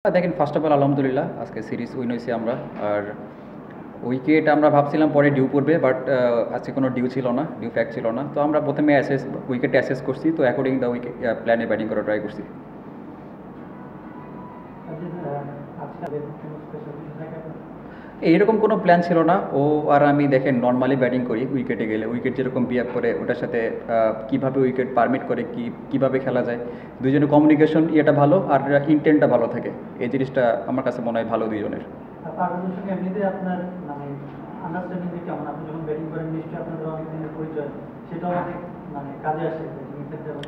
দেখেন first of all আলহামদুলিল্লাহ আজকে সিরিজ উইন হয়েছি আমরা। আর উইকেট আমরা ভাবছিলাম পরে ডিউ পড়বে, বাট আজকে কোনো ডিউ ছিল না, ডিউ ফ্যাক্ট ছিল না। তো আমরা প্রথমে উইকেটে অ্যাসেস করছি, তো অ্যাকর্ডিং দ্য উইকেট প্ল্যানে ব্যাটিং করা ট্রাই করছি। এইরকম কোনো প্ল্যান ছিল না। ও আর আমি দেখেন নর্মালি ব্যাটিং করি, উইকেটে গেলে উইকেট যেরকম বিহেভ করে ওটার সাথে কীভাবে উইকেট পারমিট করে কীভাবে খেলা যায়, দুজনের কমিউনিকেশন ইয়েটা ভালো আর ইন্টেন্টটা ভালো থাকে। এই জিনিসটা আমার কাছে মনে হয় ভালো দুজনের। এমনিতে আপনার মানে আন্ডারস্ট্যান্ডিং কেমন? আপনি যখন ব্যাটিং করেন নিশ্চয়ই আপনাদের অনেক দিনের পরিচয়, সেটাও অনেক মানে কাজে আসে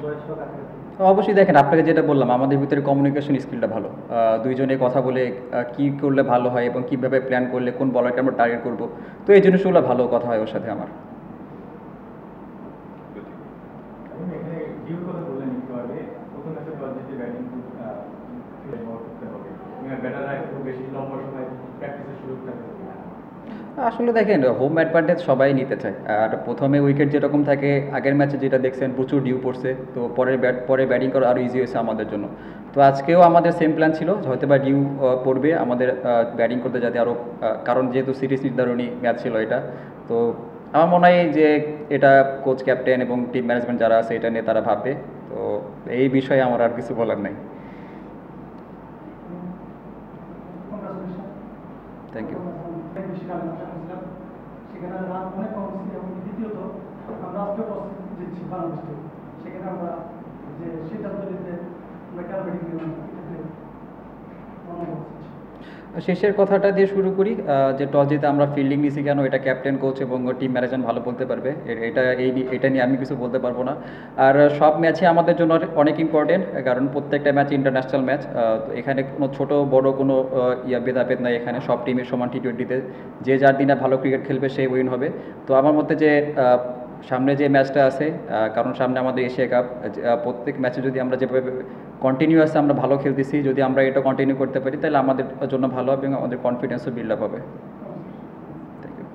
বয়সও কাছাকাছি। অবশ্যই দেখেন আপনাকে যেটা বললাম, আমাদের ভিতরে কমিউনিকেশন স্কিলটা ভালো। দুইজনে কথা বলে কী করলে ভালো হয় এবং কীভাবে প্ল্যান করলে কোন বলারকে আমরা টার্গেট করবো, তো এই জিনিসগুলো ভালো কথা হয় ওর সাথে আমার। আসলে দেখেন হোম অ্যাডভান্টেজ সবাই নিতে চায়। আর প্রথমে উইকেট যেরকম থাকে আগের ম্যাচে যেটা দেখছেন প্রচুর ডিউ পড়ছে, তো পরে ব্যাটিং করা আরও ইজি হয়েছে আমাদের জন্য। তো আজকেও আমাদের সেম প্ল্যান ছিল, হয়তো বা ডিউ পড়বে আমাদের ব্যাটিং করতে যাতে আরও, কারণ যেহেতু সিরিজ নির্ধারণী ম্যাচ ছিল এটা। তো আমার মনে হয় যে এটা কোচ ক্যাপ্টেন এবং টিম ম্যানেজমেন্ট যারা আছে এটা নিয়ে তারা ভাববে। তো এই বিষয়ে আমার আর কিছু বলার নেই। Thank you. সেখানে রান অনেক কম ছিল এবং দ্বিতীয়ত আমরা আজকে টস জিতছি বাংলাদেশ থেকে, সেখানে আমরা যে সিদ্ধান্ত নিতে আমরা কেন ব্যাটিং শেষের কথাটা দিয়ে শুরু করি, যে টস জিতে আমরা ফিল্ডিং নিয়েছি কেন, এটা ক্যাপ্টেন কোচ এবং টিম ম্যানেজমেন্ট ভালো বলতে পারবে। এটা নিয়ে আমি কিছু বলতে পারবো না। আর সব ম্যাচই আমাদের জন্য অনেক ইম্পর্টেন্ট, কারণ প্রত্যেকটা ম্যাচ ইন্টারন্যাশনাল ম্যাচ। এখানে কোনো ছোট বড় কোনো ভেদাভেদ নাই, এখানে সব টিমের সমান টি20তে যে যার দিনে ভালো ক্রিকেট খেলবে সেই উইন হবে। তো আমার মতে যে সামনে যে ম্যাচটা আছে, কারণ সামনে আমাদের এশিয়া কাপ, প্রত্যেক ম্যাচে যদি আমরা যেভাবে কন্টিনিউয়াসলি আমরা ভালো খেলতেছি, যদি আমরা এটা কন্টিনিউ করতে পারি তাহলে আমাদের জন্য ভালো হবে এবং আমাদের কনফিডেন্সও বিল্ড আপ হবে। Thank you.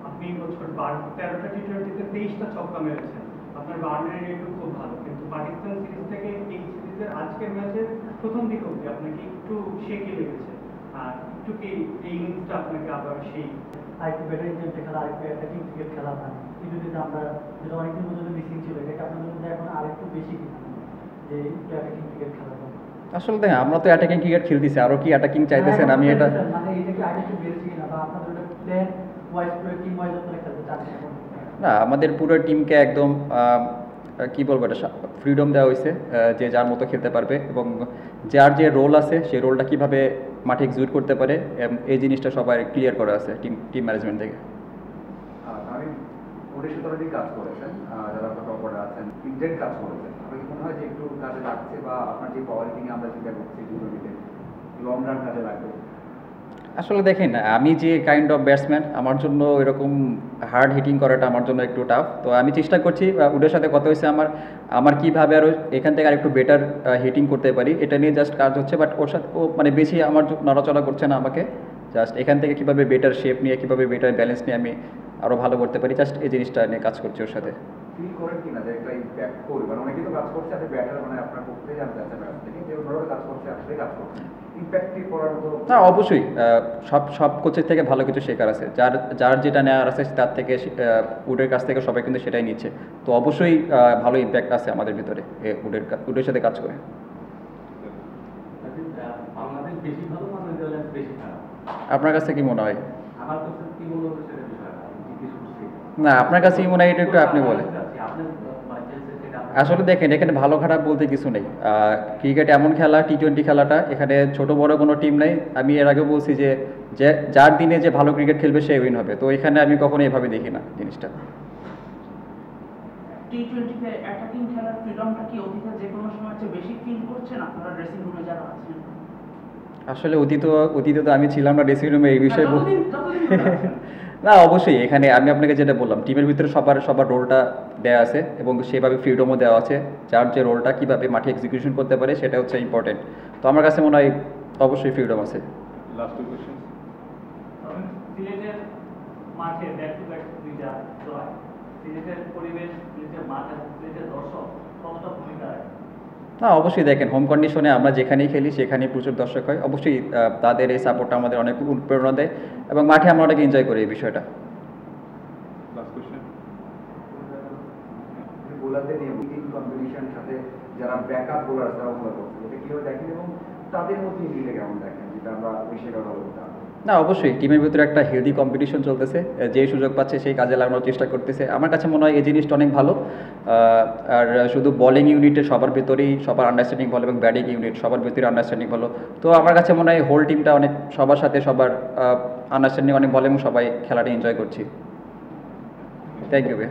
আপনি বছর 13টা টি20তে 23টা ছক্কা মেরেছেন, আপনার বাউন্ডারি রেটও খুব ভালো, কিন্তু পাকিস্তান সিরিজ থেকে এই সিরিজের আজকের ম্যাচের প্রথম দিকে অবধি আপনাকে একটু শেকি লেগেছে, আর একটু কি এই ইনিংসটা আপনাকে আবার সেই আরেকটু ব্যাটারি গেমটা খেলা, আরেকটু অ্যাটাকিং ক্রিকেট খেলা হয় টি20তে আমরা যেটা অনেকদিন পর্যন্ত মিসিং ছিল, এটাকে আপনাদের মধ্যে এখন আরেকটু বেশি কি যে অ্যাটাকিং ক্রিকেট খেলা হয়? আসলে দেখেন আমরা তো অ্যাটাকিং ক্রিকেট খেলতেছি, আরও কি অ্যাটাকিং চাইতেছেন? আমি এটা মানে এটাকে আরেকটু বেশি কিনা বা আপনাদের ওটা প্ল্যান ওয়াইজ করে টিম ওয়াইজ আপনারা খেলতে চাচ্ছেন? না, আমাদের পুরো টিমকে একদম কি বলবো, এটা ফ্রিডম দেওয়া হয়েছে, যে যার মতো খেলতে পারবে এবং যার যে রোল আছে সেই রোলটা কীভাবে মাঠে এক্সিকিউট করতে পারে এই জিনিসটা সবাই ক্লিয়ার করা আছে টিম ম্যানেজমেন্ট থেকে। আমি পরিষদী কাজ করেছেন, যারা টপারে আছেন ইন্টেন্ট কাজ করেছেন, আপনার কি মনে হয় যে একটু কাজে লাগছে, বা আপনার যে পাওয়ার হিটিংয়ে আমরা চিন্তা করছি টি20তে লং রান কাজে লাগবে? আসলে দেখেন আমি যে কাইন্ড অফ ব্যাটসম্যান, আমার জন্য এরকম হার্ড হিটিং করাটা আমার জন্য একটু টাফ। তো আমি চেষ্টা করছি, ওদের সাথে কথা হয়েছে আমার কীভাবে আরও এখান থেকে আরেকটু বেটার হিটিং করতে পারি, এটা নিয়ে জাস্ট কাজ হচ্ছে। বাট ওর সাথে ও মানে বেশি আমার নড়াচড়া করছে না আমাকে, জাস্ট এখান থেকে কীভাবে বেটার শেপ নিয়ে কীভাবে বেটার ব্যালেন্স নিয়ে আমি আরও ভালো করতে পারি, জাস্ট এই জিনিসটা নিয়ে কাজ করছি ওর সাথে। ফিল করেন কিনা যে একটা ইম্প্যাক্ট করবে? মানে অনেকেই তো কাজ করছে, আপনি ব্যাটার মানে আপনার পক্ষে জানতে চাচ্ছেন ব্যাটস থেকে যে ওভাবে কাজ করছে, আসলে কাজ করছে ইম্প্যাক্টই করার মতো। না, অবশ্যই সব কোচের থেকে ভালো কিছু শেখার আছে, যার যেটা নেওয়ার আছে তার থেকে উডের কাছ থেকে সবাই কিন্তু সেটাই নিচ্ছে। তো অবশ্যই ভালো ইম্প্যাক্ট আছে আমাদের ভিতরে উডের সাথে কাজ করে। আপনার কাছে কি মনে হয়? না, আপনার কাছে কি মনে হয় এটা একটু আপনি বলেন। আসলে দেখেন এখানে ভালো খারাপ বলতে কিছু নেই। ক্রিকেট এমন খেলা, টি20 খেলাটা, এখানে ছোট বড় কোনো টিম নেই। আমি এর আগে বলছি যে যার দিনে যে ভালো ক্রিকেট খেলবে সে উইন হবে। তো এখানে আমি কখনো এভাবে দেখি না জিনিসটা। টি20তে অ্যাটাকিং খেলার ফ্রিডমটা কি অতীতে যে কোনো সময় চেয়ে বেশি ফিল করছেন আপনারা ড্রেসিং রুমে যারা আছেন? আসলে অতীতে তো আমি ছিলাম না ড্রেসিং রুমে, এই বিষয়ে না অবশ্যই এখানে আমি আপনাকে যেটা বললাম, টিমের ভিতরে সবার রোলটা দেওয়া আছে এবং সেভাবে ফ্রিডমও দেওয়া আছে। যার যে রোলটা কীভাবে মাঠে এক্সিকিউশন করতে পারে সেটা হচ্ছে ইম্পর্টেন্ট। তো আমার কাছে মনে হয় অবশ্যই ফ্রিডম আছে। Last two question. সিলেটের মাঠে ব্যাক টু ব্যাক দুইটা জয়, সিলেটের পরিবেশ, সিলেটের মাঠ এবং সিলেটের দর্শক কতটা ভূমিকা রাখে? না অবশ্যই দেখেন হোম কন্ডিশনে আমরা যেখানেই খেলি সেখানেই প্রচুর দর্শক হয়, অবশ্যই তাদের এই সাপোর্টটা আমাদের অনেক অনুপ্রেরণা দেয় এবং মাঠে আমরা অনেক এনজয় করি এই বিষয়টা। বোলারদের নিয়ে টিম কম্পিটিশন সাথে যারা ব্যাকআপ বোলার তারা বোলার করছে, এটা কিভাবে দেখেন এবং তাদের মধ্যে মিলে কেমন দেখেন, যেটা আমরা বেশিরভাগ বলতাম। না অবশ্যই টিমের ভিতরে একটা হেলদি কম্পিটিশন চলতেছে, যে সুযোগ পাচ্ছে সেই কাজে লাগানোর চেষ্টা করতেছে। আমার কাছে মনে হয় এই জিনিসটা অনেক ভালো। আর শুধু বলিং ইউনিটে সবার ভিতরেই সবার আন্ডারস্ট্যান্ডিং ভালো এবং ব্যাটিং ইউনিট সবার ভিতরে আন্ডারস্ট্যান্ডিং ভালো। তো আমার কাছে মনে হয় হোল টিমটা অনেক সবার সাথে সবার আন্ডারস্ট্যান্ডিং অনেক ভালো এবং সবাই খেলাটা এনজয় করছি। থ্যাংক ইউ ভাই।